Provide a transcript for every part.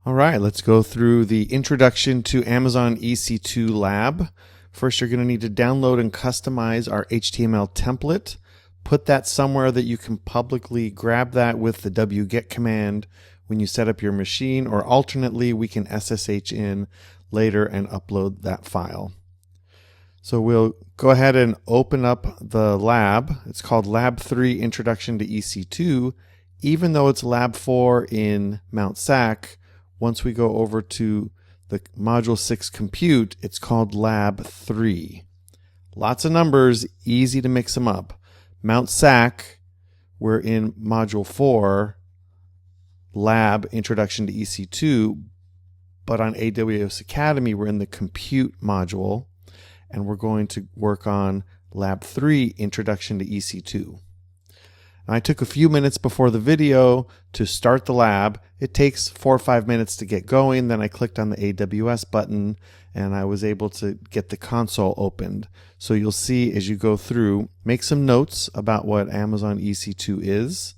All right, let's go through the introduction to Amazon EC2 Lab. First, you're going to need to download and customize our HTML template. Put that somewhere that you can publicly grab that with the wget command when you set up your machine, or alternately, we can SSH in later and upload that file. So we'll go ahead and open up the lab. It's called Lab 3 Introduction to EC2. Even though it's Lab 4 in Mount SAC, once we go over to the Module 6 Compute, it's called Lab 3. Lots of numbers, easy to mix them up. Mount SAC, we're in Module 4, Lab Introduction to EC2, but on AWS Academy, we're in the Compute module, and we're going to work on Lab 3 Introduction to EC2. I took a few minutes before the video to start the lab. It takes 4 or 5 minutes to get going. Then I clicked on the AWS button and I was able to get the console opened. So you'll see as you go through, make some notes about what Amazon EC2 is,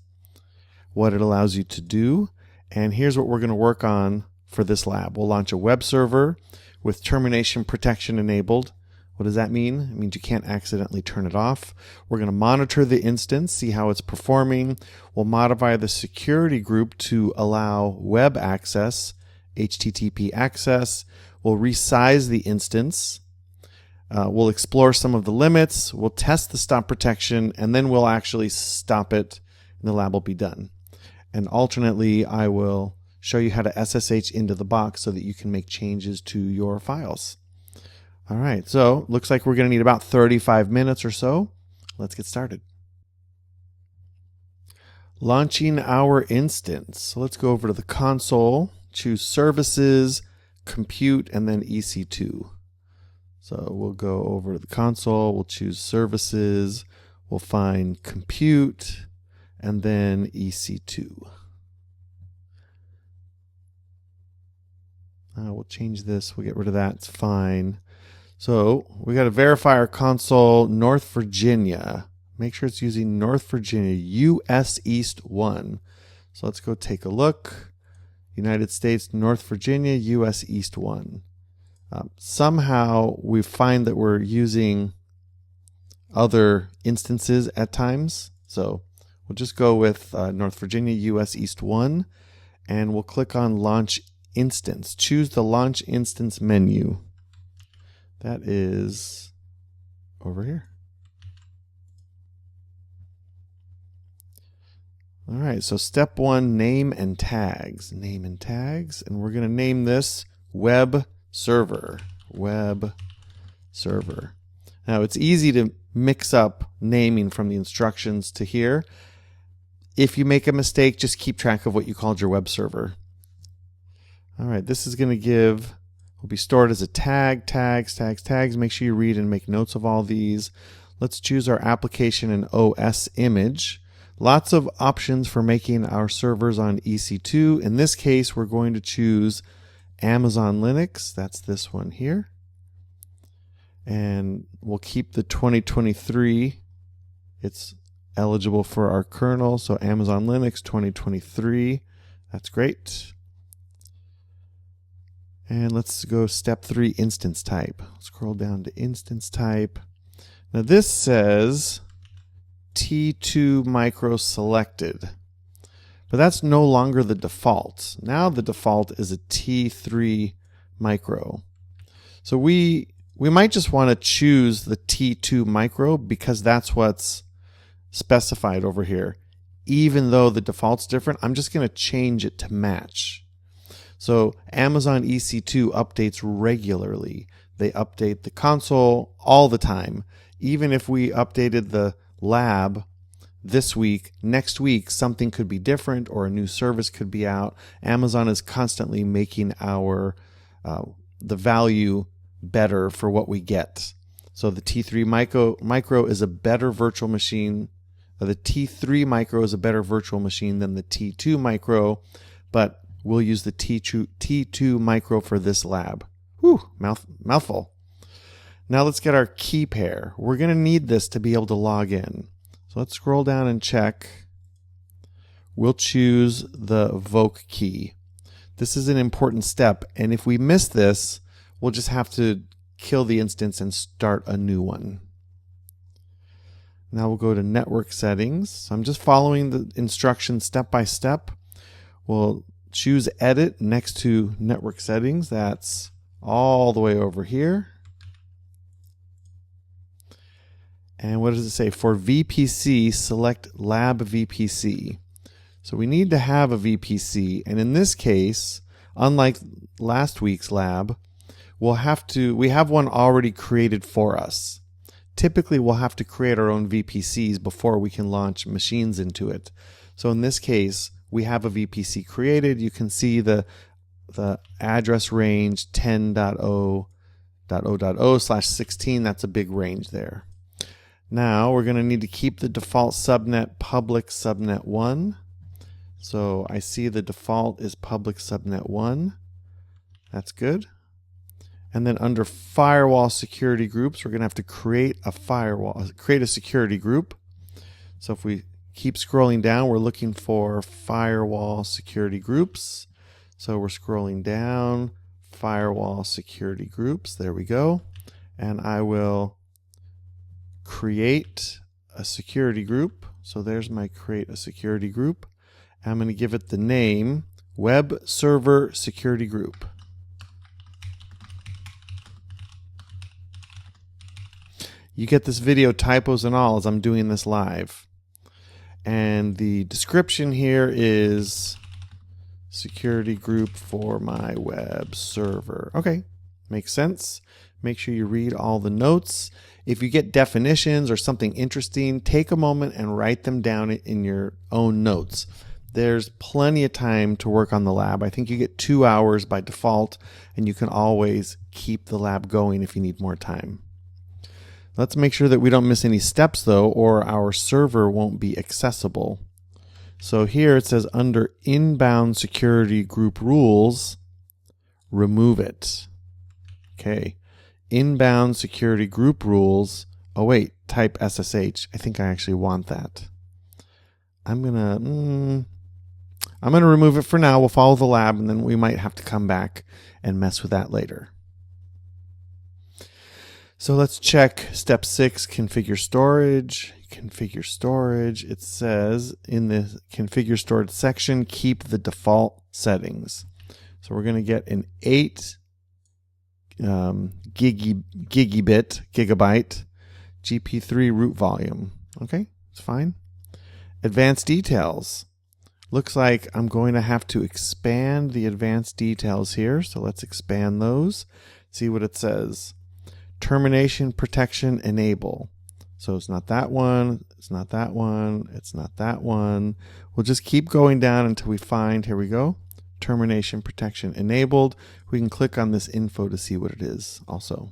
what it allows you to do, and here's what we're going to work on for this lab. We'll launch a web server with termination protection enabled. What does that mean? It means you can't accidentally turn it off. We're going to monitor the instance, see how it's performing. We'll modify the security group to allow web access, HTTP access. We'll resize the instance. We'll explore some of the limits. We'll test the stop protection, and then we'll actually stop it, and the lab will be done. And alternately, I will show you how to SSH into the box so that you can make changes to your files. All right, so looks like we're going to need about 35 minutes or so. Let's get started. Launching our instance. So let's go over to the console, choose Services, Compute, and then EC2. So we'll go over to the console, we'll choose Services, we'll find Compute, and then EC2. We'll change this, we'll get rid of that, it's fine. So we got to verify our console, North Virginia. Make sure it's using North Virginia, US East 1. So let's go take a look. United States, North Virginia, US East 1. Somehow we find that we're using other instances at times. So we'll just go with North Virginia, US East 1, and we'll click on Launch Instance. Choose the Launch Instance menu. That is over here. All right, so step 1, name and tags. Name and tags, and we're going to name this Web Server. Web Server. Now, it's easy to mix up naming from the instructions to here. If you make a mistake, just keep track of what you called your web server. All right, this is going to give... will be stored as a tag, tags. Make sure you read and make notes of all these. Let's choose our application and OS image. Lots of options for making our servers on EC2. In this case, we're going to choose Amazon Linux. That's this one here. And we'll keep the 2023. It's eligible for our kernel. So Amazon Linux 2023. That's great. And let's go step 3, instance type. Scroll down to instance type. Now this says T2 micro selected, but that's no longer the default. Now the default is a T3 micro. So we might just want to choose the T2 micro because that's what's specified over here. Even though the default's different, I'm just going to change it to match. So Amazon EC2 updates regularly. They update the console all the time. Even if we updated the lab this week, next week something could be different or a new service could be out. Amazon is constantly making our the value better for what we get. So the T3 micro is a better virtual machine. The T3 micro is a better virtual machine than the T2 micro, but we'll use the T2 micro for this lab. Whew, mouthful. Now let's get our key pair. We're going to need this to be able to log in. So let's scroll down and check. We'll choose the Voc key. This is an important step, and if we miss this, we'll just have to kill the instance and start a new one. Now we'll go to network settings. So I'm just following the instructions step by step. We'll choose edit next to network settings. That's all the way over here. And what does it say? For VPC, select lab VPC. So we need to have a VPC, and in this case, unlike last week's lab, we have one already created for us. Typically, we'll have to create our own VPCs before we can launch machines into it. So in this case, we have a VPC created. You can see the address range 10.0.0.0/16. That's a big range there. Now we're going to need to keep the default subnet public subnet 1. So I see the default is public subnet 1. That's good. And then under firewall security groups, we're going to have to create a security group. So if we keep scrolling down, we're looking for firewall security groups. So we're scrolling down, firewall security groups. There we go. And I will create a security group. So there's my create a security group. I'm going to give it the name Web Server Security Group. You get this video typos and all as I'm doing this live. And the description here is security group for my web server. Okay, makes sense. Make sure you read all the notes. If you get definitions or something interesting, take a moment and write them down in your own notes. There's plenty of time to work on the lab. I think you get 2 hours by default, and you can always keep the lab going if you need more time. Let's make sure that we don't miss any steps though, or our server won't be accessible. So here it says under inbound security group rules, remove it. Okay, inbound security group rules. Oh wait, type SSH. I think I actually want that. I'm gonna remove it for now. We'll follow the lab, and then we might have to come back and mess with that later. So let's check step 6, configure storage. Configure storage. It says in the configure storage section, keep the default settings. So we're going to get an 8 gigabyte GP3 root volume. Okay, it's fine. Advanced details. Looks like I'm going to have to expand the advanced details here. So let's expand those. See what it says. Termination protection enable. So it's not that one, it's not that one, it's not that one. We'll just keep going down until we find, here we go, termination protection enabled. We can click on this info to see what it is also.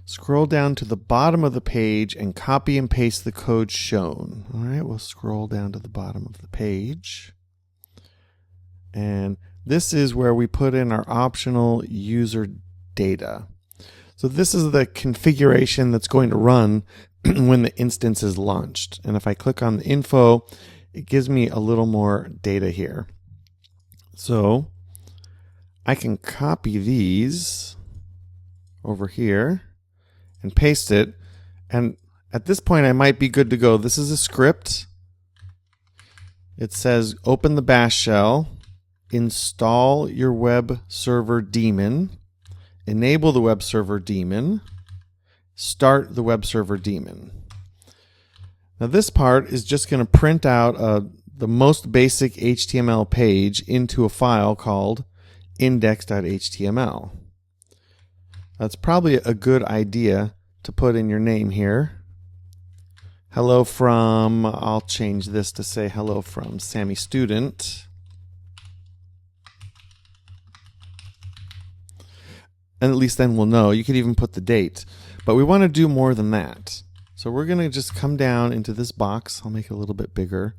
Scroll down to the bottom of the page and copy and paste the code shown. All right, we'll scroll down to the bottom of the page. And this is where we put in our optional user data. So this is the configuration that's going to run when the instance is launched. And if I click on the info, it gives me a little more data here. So I can copy these over here and paste it. And at this point, I might be good to go. This is a script. It says open the bash shell, install your web server daemon, enable the web server daemon, start the web server daemon. Now this part is just going to print out the most basic HTML page into a file called index.html. That's probably a good idea to put in your name here. Hello from, I'll change this to say hello from Sammy Student. And at least then we'll know. You could even put the date. But we want to do more than that. So we're going to just come down into this box. I'll make it a little bit bigger.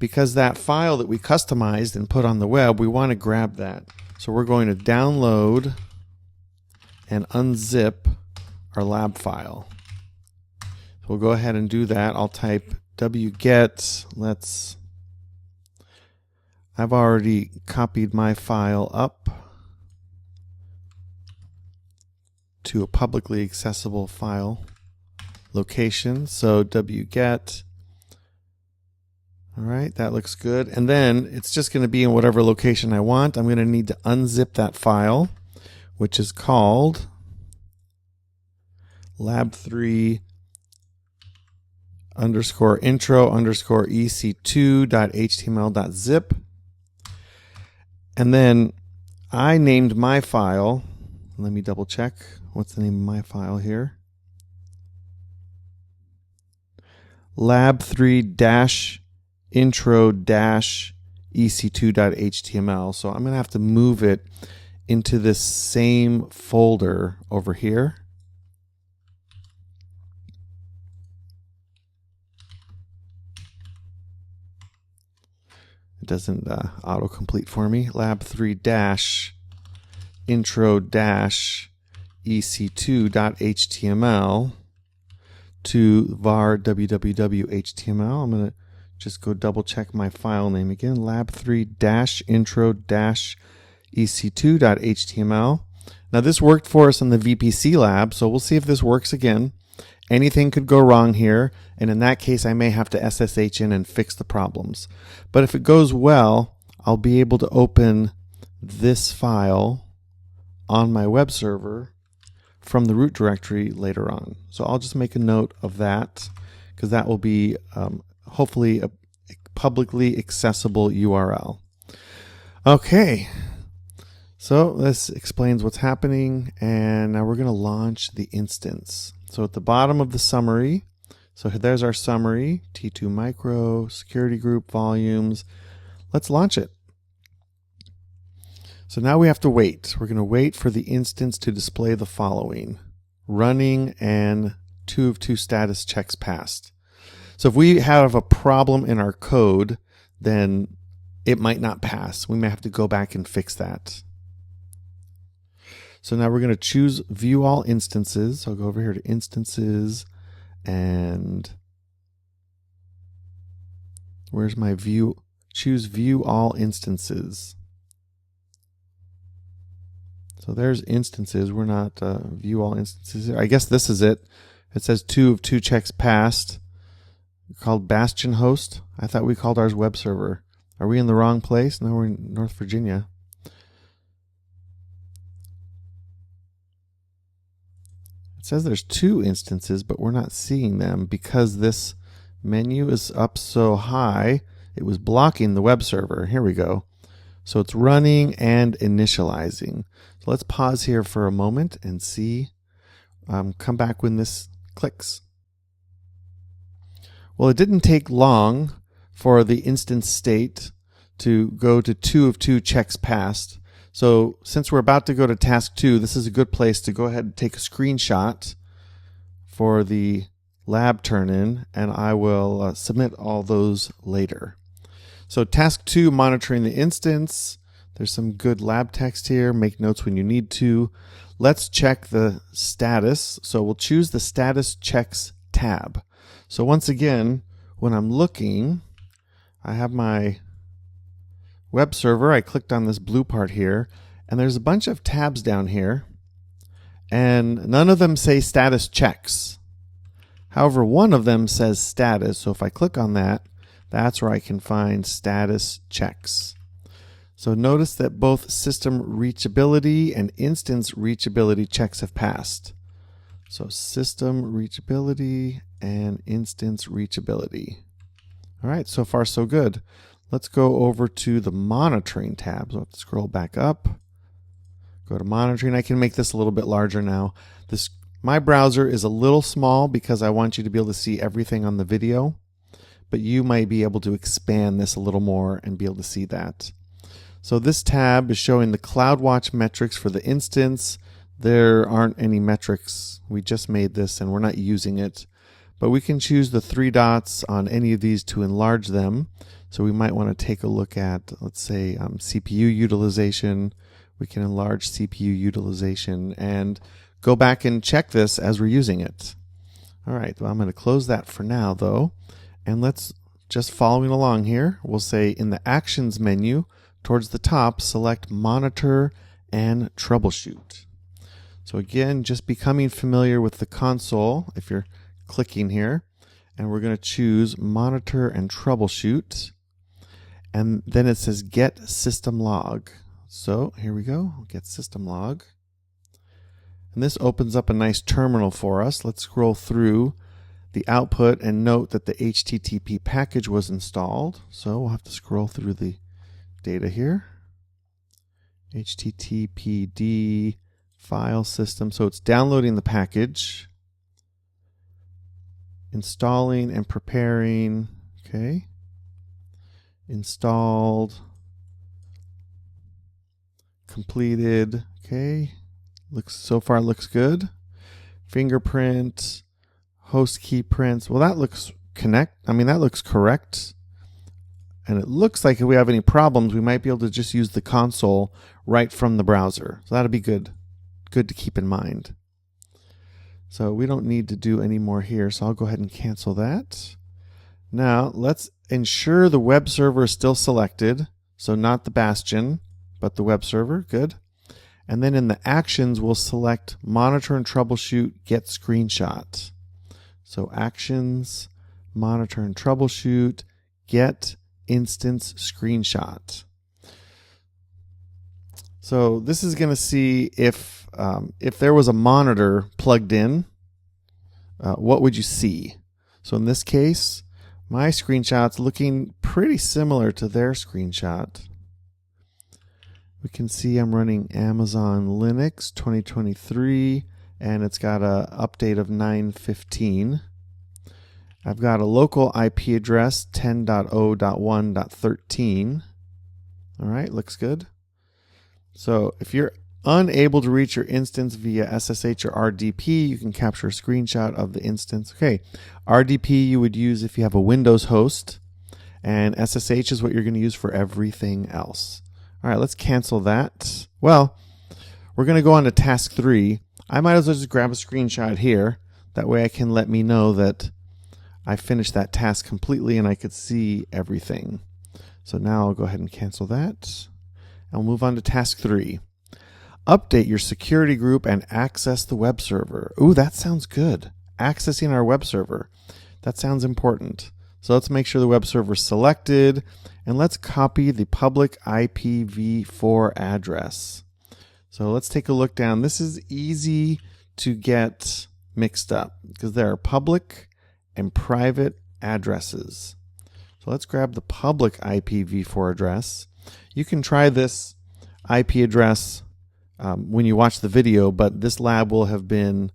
Because that file that we customized and put on the web, we want to grab that. So we're going to download and unzip our lab file. So we'll go ahead and do that. I'll type wget. Let's I've already copied my file up to a publicly accessible file location. So wget. All right, that looks good. And then it's just going to be in whatever location I want. I'm going to need to unzip that file, which is called lab3 underscore intro underscore ec2.html.zip. And then I named my file. Let me double check. What's the name of my file here? lab3-intro-ec2.html. So I'm going to have to move it into this same folder over here. It doesn't autocomplete for me. lab3-intro-ec2.html to var www.html. I'm going to just go double check my file name again. lab3-intro-ec2.html. Now this worked for us in the VPC lab, so we'll see if this works again. Anything could go wrong here, and in that case I may have to SSH in and fix the problems. But if it goes well, I'll be able to open this file on my web server from the root directory later on. So I'll just make a note of that, because that will be hopefully a publicly accessible URL. Okay, so this explains what's happening, and now we're going to launch the instance. So at the bottom of the summary, so there's our summary, T2 micro, security group, volumes. Let's launch it. So now we have to wait. We're going to wait for the instance to display the following: running and 2 of 2 status checks passed. So if we have a problem in our code, then it might not pass. We may have to go back and fix that. So now we're going to choose view all instances. So I'll go over here to instances, and where's my view? Choose view all instances. So there's instances. We're not view all instances. I guess this is it. It says 2 of 2 checks passed. Called Bastion host. I thought we called ours web server. Are we in the wrong place? No, we're in North Virginia. It says there's 2 instances, but we're not seeing them because this menu is up so high. It was blocking the web server. Here we go. So it's running and initializing. So let's pause here for a moment and see. Come back when this clicks. Well, it didn't take long for the instance state to go to 2 of 2 checks passed. So since we're about to go to task 2, this is a good place to go ahead and take a screenshot for the lab turn-in, and I will submit all those later. So task 2, monitoring the instance. There's some good lab text here. Make notes when you need to. Let's check the status. So we'll choose the status checks tab. So once again, when I'm looking, I have my web server. I clicked on this blue part here, and there's a bunch of tabs down here, and none of them say status checks. However, one of them says status. So if I click on that, that's where I can find status checks. So notice that both system reachability and instance reachability checks have passed. So system reachability and instance reachability. All right, so far so good. Let's go over to the monitoring tab. So I'll have to scroll back up. Go to monitoring. I can make this a little bit larger now. My browser is a little small because I want you to be able to see everything on the video, but you might be able to expand this a little more and be able to see that. So this tab is showing the CloudWatch metrics for the instance. There aren't any metrics. We just made this and we're not using it, but we can choose the 3 dots on any of these to enlarge them. So we might want to take a look at, let's say, CPU utilization. We can enlarge CPU utilization and go back and check this as we're using it. All right, well, I'm going to close that for now though, and let's just following along here, we'll say in the Actions menu, towards the top, select Monitor and Troubleshoot. So again, just becoming familiar with the console if you're clicking here, and we're going to choose Monitor and Troubleshoot, and then it says Get System Log. So here we go, Get System Log. And this opens up a nice terminal for us. Let's scroll through the output and note that the HTTP package was installed. So we'll have to scroll through the data here. HTTPD file system. So it's downloading the package, installing and preparing. Okay. Installed, completed. Okay. So far looks good. Fingerprint, host key prints. Well, that looks that looks correct. And it looks like if we have any problems, we might be able to just use the console right from the browser. So that'll be good. Good to keep in mind. So we don't need to do any more here. So I'll go ahead and cancel that. Now let's ensure the web server is still selected. So not the Bastion, but the web server. Good. And then in the Actions, we'll select Monitor and Troubleshoot, Get Screenshot. So Actions, Monitor and Troubleshoot, Get Instance Screenshot. So this is going to see if there was a monitor plugged in, what would you see? So in this case, my screenshot's looking pretty similar to their screenshot. We can see I'm running Amazon Linux 2023, and it's got an update of 9.15. I've got a local IP address 10.0.1.13. All right, looks good. So if you're unable to reach your instance via SSH or RDP, you can capture a screenshot of the instance. Okay, RDP you would use if you have a Windows host, and SSH is what you're going to use for everything else. All right, let's cancel that. Well, we're going to go on to task 3. I might as well just grab a screenshot here. That way I can let me know that I finished that task completely and I could see everything. So now I'll go ahead and cancel that. And we'll move on to task 3. Update your security group and access the web server. Ooh, that sounds good. Accessing our web server. That sounds important. So let's make sure the web server is selected, and let's copy the public IPv4 address. So let's take a look down. This is easy to get mixed up because there are public and private addresses. So let's grab the public IPv4 address. You can try this IP address when you watch the video, but this lab will have been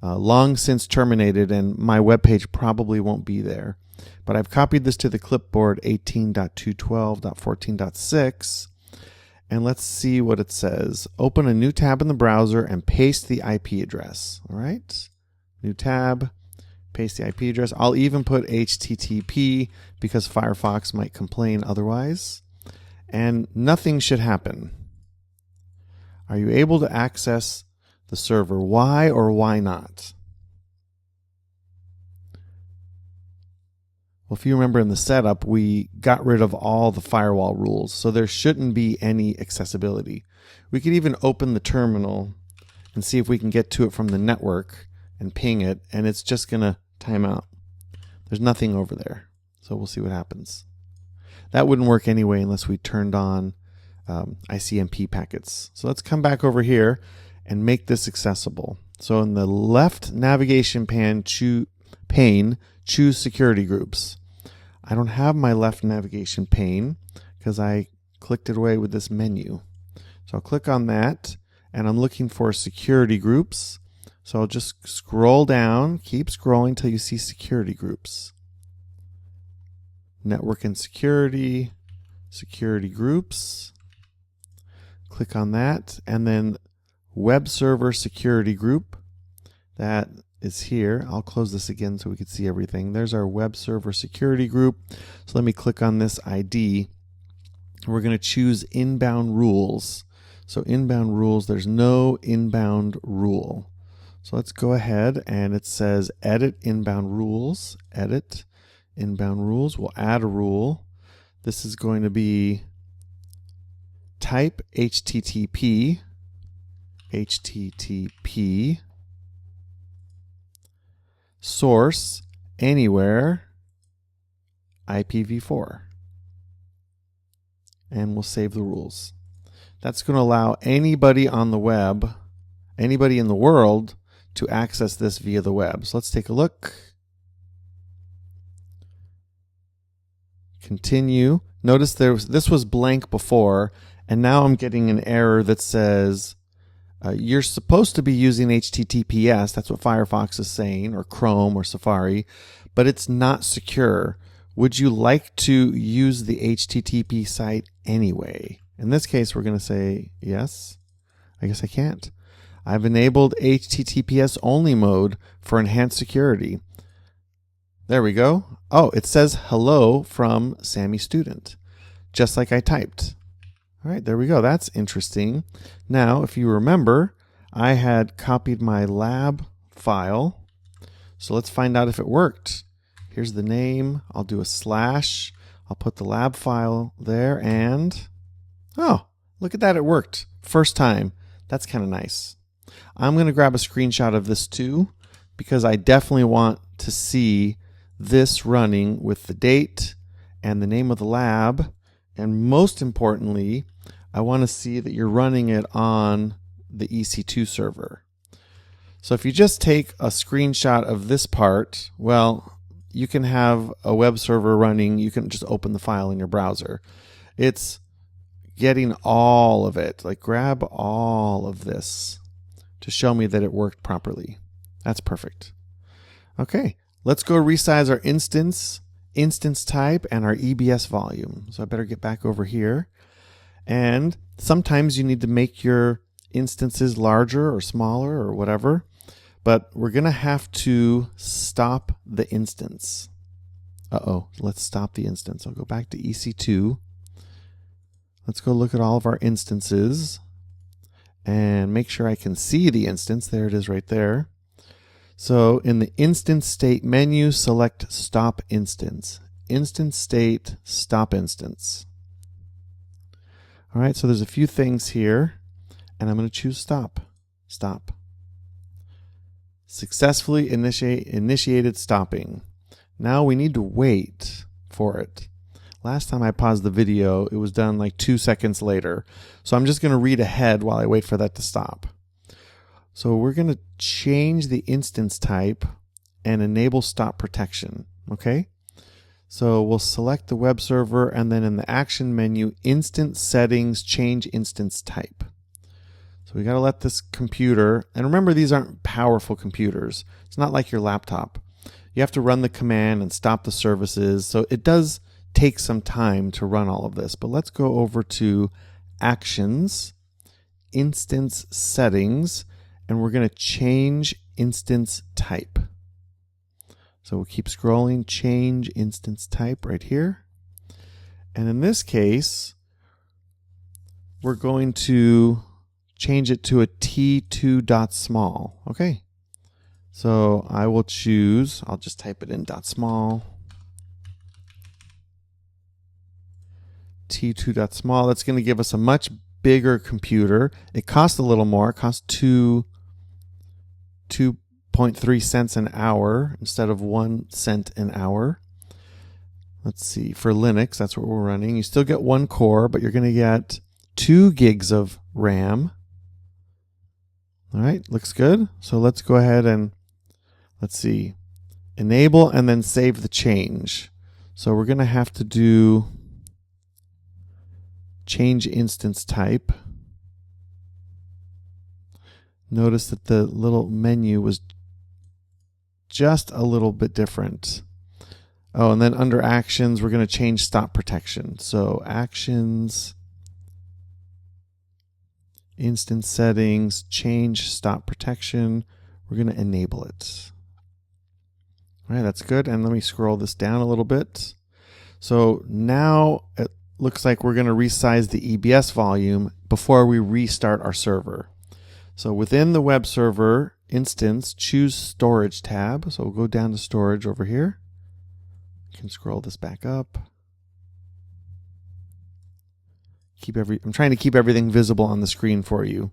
long since terminated, and my web page probably won't be there. But I've copied this to the clipboard 18.212.14.6, and let's see what it says. Open a new tab in the browser and paste the IP address. All right, new tab, paste the IP address. I'll even put HTTP because Firefox might complain otherwise. And nothing should happen. Are you able to access the server? Why or why not? Well, if you remember in the setup, we got rid of all the firewall rules, so there shouldn't be any accessibility. We could even open the terminal and see if we can get to it from the network and ping it, and it's just going to time out. There's nothing over there, so we'll see what happens. That wouldn't work anyway unless we turned on ICMP packets. So let's come back over here and make this accessible. So in the left navigation pane, choose security groups. I don't have my left navigation pane because I clicked it away with this menu. So I'll click on that, and I'm looking for security groups. So I'll just scroll down, keep scrolling till you see security groups. Network and security, security groups. Click on that, and then web server security group. That is here. I'll close this again so we can see everything. There's our web server security group. So let me click on this ID. We're going to choose inbound rules. So inbound rules, there's no inbound rule. So let's go ahead, and it says edit inbound rules, edit inbound rules. We'll add a rule. This is going to be type HTTP, source anywhere IPv4. And we'll save the rules. That's going to allow anybody on the web, anybody in the world, to access this via the web. So let's take a look. Continue. Notice this was blank before, and now I'm getting an error that says you're supposed to be using HTTPS. That's what Firefox is saying, or Chrome or Safari, but it's not secure. Would you like to use the HTTP site anyway? In this case, we're going to say yes. I guess I can't. I've enabled HTTPS only mode for enhanced security. There we go. Oh, it says hello from Sammy Student, just like I typed. All right, there we go. That's interesting. Now, if you remember, I had copied my lab file. So let's find out if it worked. Here's the name. I'll do a slash. I'll put the lab file there, and oh, look at that. It worked. First time. That's kind of nice. I'm going to grab a screenshot of this too, because I definitely want to see this running with the date and the name of the lab. And most importantly, I want to see that you're running it on the EC2 server. So if you just take a screenshot of this part, well, you can have a web server running. You can just open the file in your browser. It's getting all of it. Like, grab all of this to show me that it worked properly. That's perfect. Okay, let's go resize our instance type, and our EBS volume. So I better get back over here. And sometimes you need to make your instances larger or smaller or whatever, but we're going to have to stop the instance. Let's stop the instance. I'll go back to EC2. Let's go look at all of our instances and make sure I can see the instance. There it is right there. So in the instance state menu, select stop instance. Instance state, stop instance. All right, so there's a few things here, and I'm going to choose stop. Stop. Successfully initiated stopping. Now we need to wait for it. Last time I paused the video, it was done like 2 seconds later. So I'm just going to read ahead while I wait for that to stop. So we're going to change the instance type and enable stop protection. Okay? So we'll select the web server, and then in the action menu, instance settings, change instance type. So we got to let this computer, and remember, these aren't powerful computers. It's not like your laptop. You have to run the command and stop the services. So it does take some time to run all of this. But let's go over to actions, instance settings, and we're going to change instance type. So we'll keep scrolling, change instance type right here. And in this case, we're going to change it to a t2.small. Okay. So I will choose, I'll just type it in .small. t2.small. That's going to give us a much bigger computer. It costs a little more. It costs 2.3 cents an hour instead of 1 cent an hour. Let's see, for Linux, that's what we're running. You still get 1 core, but you're going to get 2 gigs of RAM. All right, looks good. So let's go ahead and, let's see, enable and then save the change. So we're going to have to do change instance type. Notice that the little menu was just a little bit different. Oh, and then under actions, we're going to change stop protection. So actions, instance settings, change stop protection. We're going to enable it. All right, that's good. And let me scroll this down a little bit. So now it looks like we're going to resize the EBS volume before we restart our server. So within the web server instance, choose storage tab. So we'll go down to storage over here. You can scroll this back up. I'm trying to keep everything visible on the screen for you.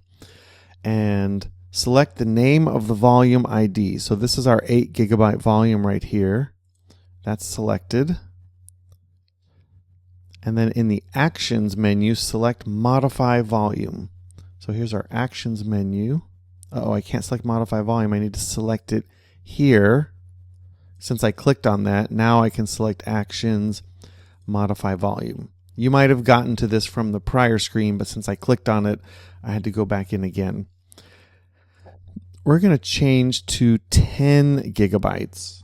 And select the name of the volume ID. So this is our 8 gigabyte volume right here. That's selected. And then in the Actions menu, select Modify Volume. So here's our Actions menu. Oh, I can't select Modify Volume. I need to select it here. Since I clicked on that, now I can select Actions, Modify Volume. You might have gotten to this from the prior screen, but since I clicked on it, I had to go back in again. We're going to change to 10 gigabytes.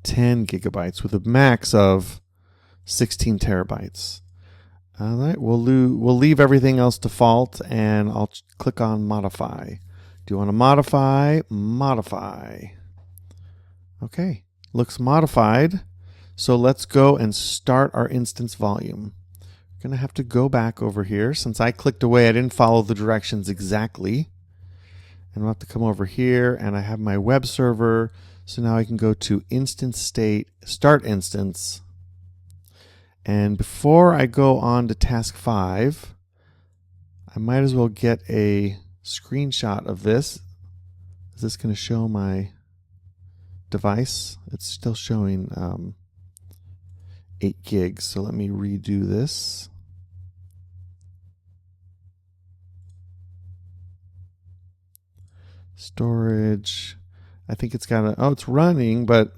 10 gigabytes with a max of 16 terabytes. All right, we'll leave everything else default, and I'll click on Modify. Do you want to modify? Modify. Okay, looks modified. So let's go and start our instance volume. I'm going to have to go back over here. Since I clicked away, I didn't follow the directions exactly. And I'll have to come over here, and I have my web server. So now I can go to instance state, start instance. And before I go on to task 5, I might as well get a screenshot of this. Is this going to show my device? It's still showing 8 gigs. So let me redo this. Storage. I think it's got it's running, but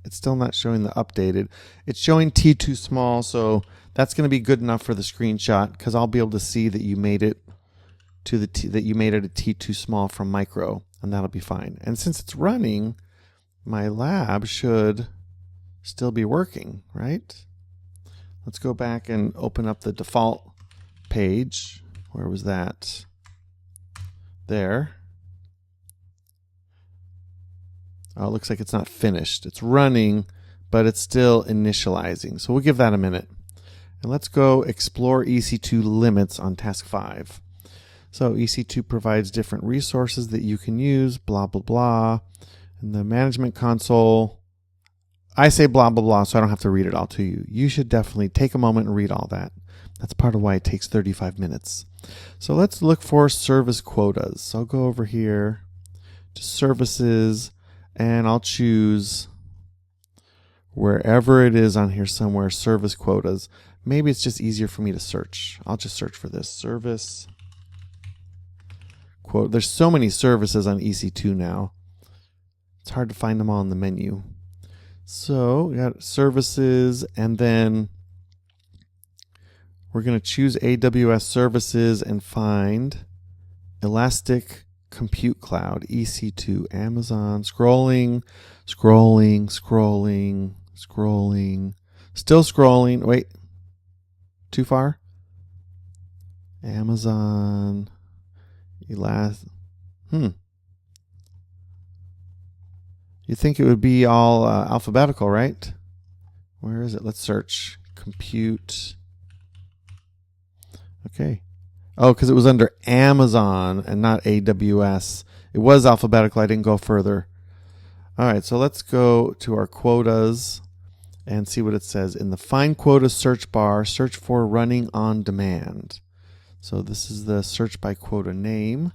it's still not showing the updated. It's showing T2 small, so that's going to be good enough for the screenshot because I'll be able to see that you made it to that you made it a T2 small from micro, and that'll be fine. And since it's running, my lab should still be working, right? Let's go back and open up the default page. Where was that? There. Oh, it looks like it's not finished. It's running, but it's still initializing. So we'll give that a minute. And let's go explore EC2 limits on task 5. So EC2 provides different resources that you can use, blah, blah, blah. In the management console, I say blah, blah, blah, so I don't have to read it all to you. You should definitely take a moment and read all that. That's part of why it takes 35 minutes. So let's look for service quotas. So I'll go over here to services, and I'll choose wherever it is on here somewhere, service quotas. Maybe it's just easier for me to search. I'll just search for this, service quote. There's so many services on EC2 now. It's hard to find them all in the menu. So we got services, and then we're going to choose AWS services and find Elastic Compute Cloud, EC2, Amazon, scrolling, still scrolling. Wait, too far? Amazon, Elastic. You think it would be all alphabetical, right? Where is it? Let's search. Compute. Okay. Oh, because it was under Amazon and not AWS. It was alphabetical. I didn't go further. All right, so let's go to our quotas and see what it says. In the Find Quota search bar, search for running on demand. So this is the search by quota name,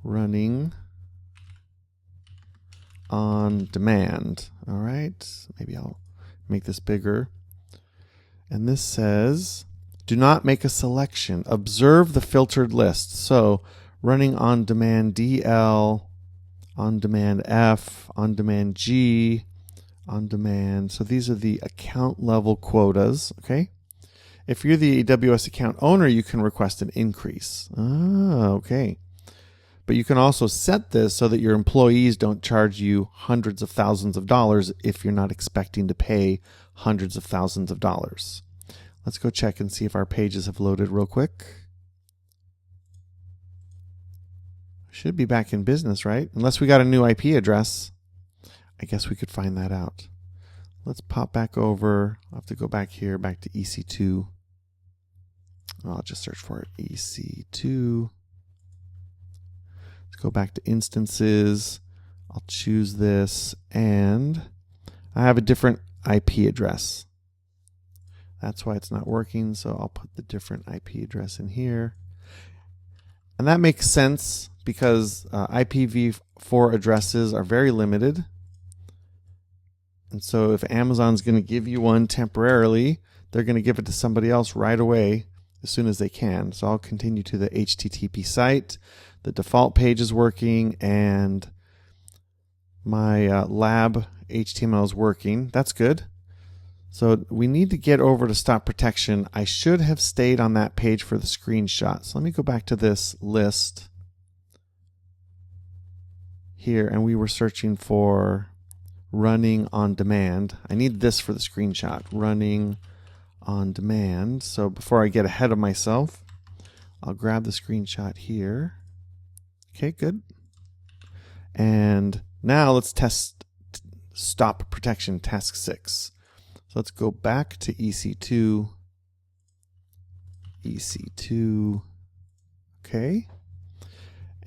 running on demand. All right, maybe I'll make this bigger. And this says, do not make a selection. Observe the filtered list. So running on demand DL, on demand F, on demand G, on demand. So these are the account level quotas, okay? If you're the AWS account owner, you can request an increase. Okay. But you can also set this so that your employees don't charge you hundreds of thousands of dollars if you're not expecting to pay hundreds of thousands of dollars. Let's go check and see if our pages have loaded real quick. Should be back in business, right? Unless we got a new IP address. I guess we could find that out. Let's pop back over. I'll have to go back here, back to EC2. I'll just search for it. EC2. Let's go back to instances. I'll choose this, and I have a different IP address. That's why it's not working, so I'll put the different IP address in here. And that makes sense because IPv4 addresses are very limited. And so if Amazon's going to give you one temporarily, they're going to give it to somebody else right away as soon as they can. So I'll continue to the HTTP site. The default page is working and my lab HTML is working. That's good. So we need to get over to stop protection. I should have stayed on that page for the screenshot. So let me go back to this list here, and we were searching for running on demand. I need this for the screenshot, running on demand. So before I get ahead of myself, I'll grab the screenshot here. Okay, good. And now let's test stop protection task 6. So let's go back to EC2. EC2. Okay.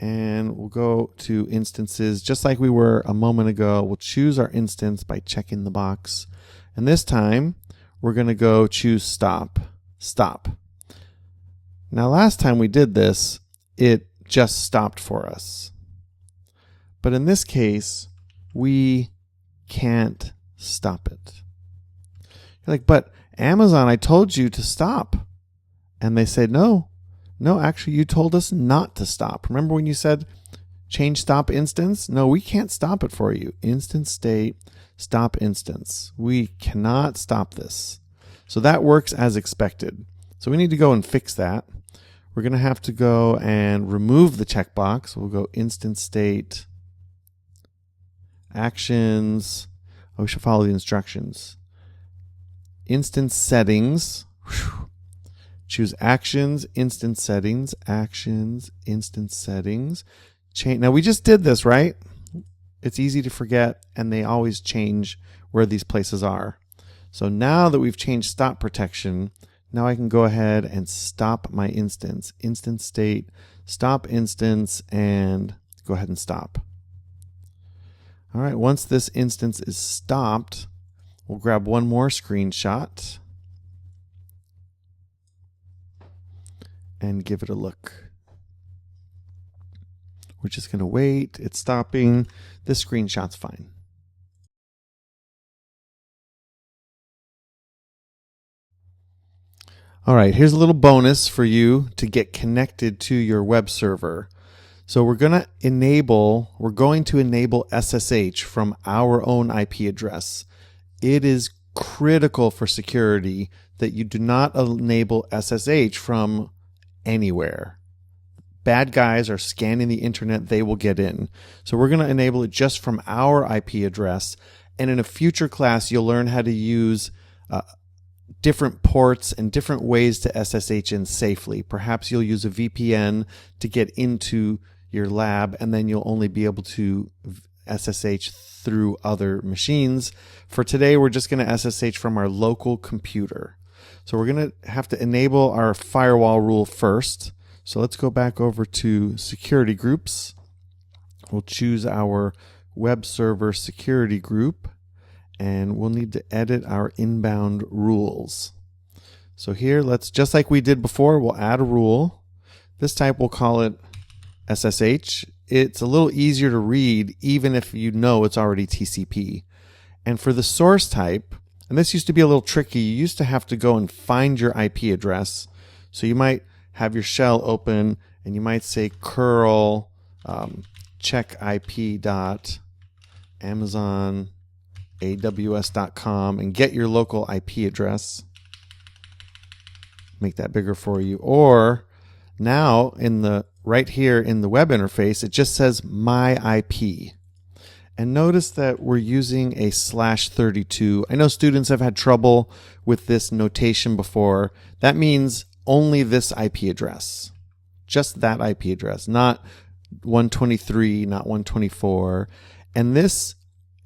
And we'll go to instances just like we were a moment ago. We'll choose our instance by checking the box. And this time we're going to go choose stop. Stop. Now last time we did this, it just stopped for us. But in this case, we can't stop it. You're like, but Amazon, I told you to stop. And they say, no, actually you told us not to stop. Remember when you said change stop instance? No, we can't stop it for you. Instance state, stop instance. We cannot stop this. So that works as expected. So we need to go and fix that. We're going to have to go and remove the checkbox. We'll go instance state, actions. Oh, we should follow the instructions. Instance settings. Whew. Choose actions, instance settings, actions, instance settings. Change. Now we just did this, right? It's easy to forget, and they always change where these places are. So now that we've changed stop protection, now I can go ahead and stop my instance. Instance state, stop instance, and go ahead and stop. All right, once this instance is stopped, we'll grab one more screenshot and give it a look. We're just going to wait. It's stopping. This screenshot's fine. All right, here's a little bonus for you to get connected to your web server. So we're going to enable SSH from our own IP address. It is critical for security that you do not enable SSH from anywhere. Bad guys are scanning the internet, they will get in. So we're going to enable it just from our IP address. And in a future class, you'll learn how to use different ports and different ways to SSH in safely. Perhaps you'll use a VPN to get into your lab, and then you'll only be able to SSH through other machines. For today, we're just going to SSH from our local computer. So we're going to have to enable our firewall rule first. So let's go back over to security groups. We'll choose our web server security group, and we'll need to edit our inbound rules. So here, let's, just like we did before, we'll add a rule. This type we'll call it SSH. It's a little easier to read even if you know it's already TCP. And for the source type, and this used to be a little tricky, you used to have to go and find your IP address. So you might have your shell open and you might say curl check IP dot Amazon AWS.com and get your local IP address. Make that bigger for you. Or now in the right here in the web interface, it just says my IP. And notice that we're using a /32. I know students have had trouble with this notation before. That means only this IP address. Just that IP address, not 123, not 124. And this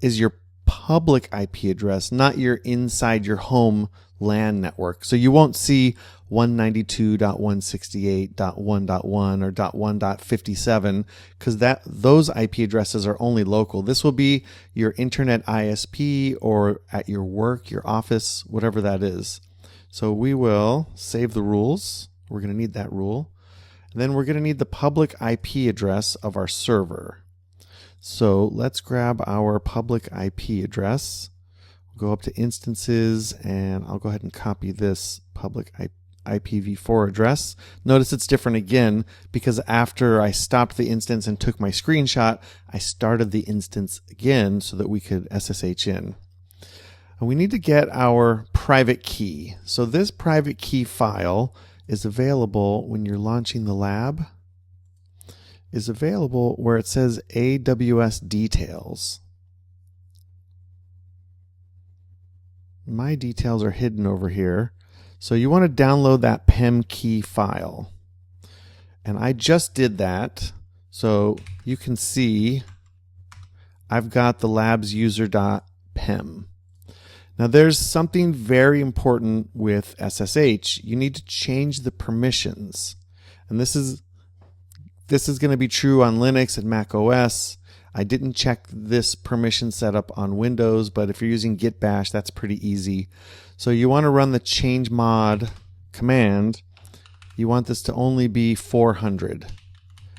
is your public IP address, not your inside your home LAN network. So you won't see 192.168.1.1 or .1.57 because those IP addresses are only local. This will be your internet ISP or at your work, your office, whatever that is. So we will save the rules. We're going to need that rule. And then we're going to need the public IP address of our server. So let's grab our public IP address. We'll go up to instances and I'll go ahead and copy this public IPv4 address. Notice it's different again because after I stopped the instance and took my screenshot, I started the instance again so that we could SSH in. And we need to get our private key. So this private key file is available when you're launching the lab. Is available where it says AWS details. My details are hidden over here. So you want to download that PEM key file. And I just did that. So you can see I've got the labs user.pem. Now there's something very important with SSH. You need to change the permissions. And this is going to be true on Linux and Mac OS. I didn't check this permission setup on Windows, but if you're using git bash, that's pretty easy. So you want to run the change mod command. You want this to only be 400.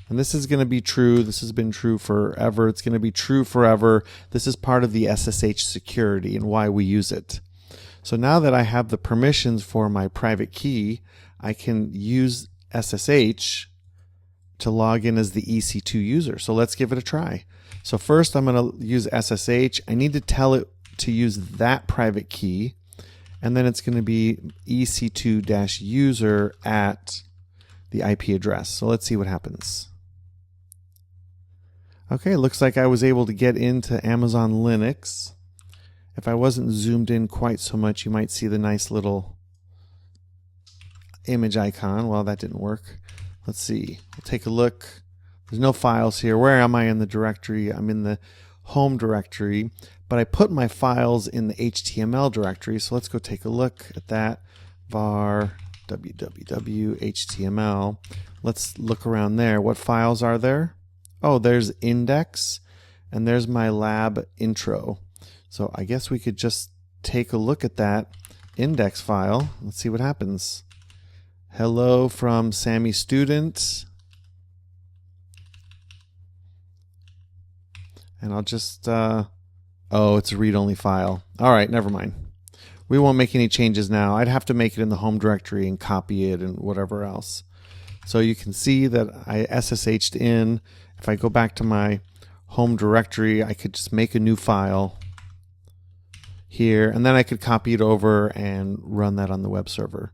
And this is going to be true. This has been true forever. It's going to be true forever. This is part of the SSH security and why we use it. So now that I have the permissions for my private key, I can use SSH to log in as the EC2 user. So let's give it a try. So first I'm going to use SSH. I need to tell it to use that private key. And then it's going to be EC2-user at the IP address. So let's see what happens. Okay, looks like I was able to get into Amazon Linux. If I wasn't zoomed in quite so much, you might see the nice little image icon. Well, that didn't work. Let's see. We'll take a look. There's no files here. Where am I in the directory? I'm in the home directory, but I put my files in the HTML directory. So let's go take a look at that. var www html. Let's look around there. What files are there? Oh, there's index and there's my lab intro. So I guess we could just take a look at that index file. Let's see what happens. Hello from Sammy student. And I'll just, oh, it's a read-only file. All right, never mind. We won't make any changes now. I'd have to make it in the home directory and copy it and whatever else. So you can see that I SSH'd in. If I go back to my home directory, I could just make a new file here, and then I could copy it over and run that on the web server.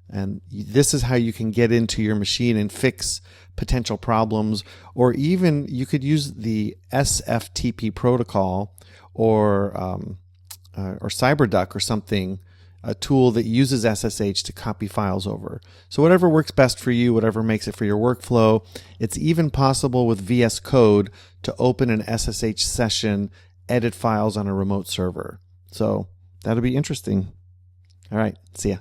And this is how you can get into your machine and fix potential problems, or even you could use the SFTP protocol or CyberDuck or something, a tool that uses SSH to copy files over. So whatever works best for you, whatever makes it for your workflow. It's even possible with VS Code to open an SSH session, edit files on a remote server. So that'll be interesting. All right, see ya.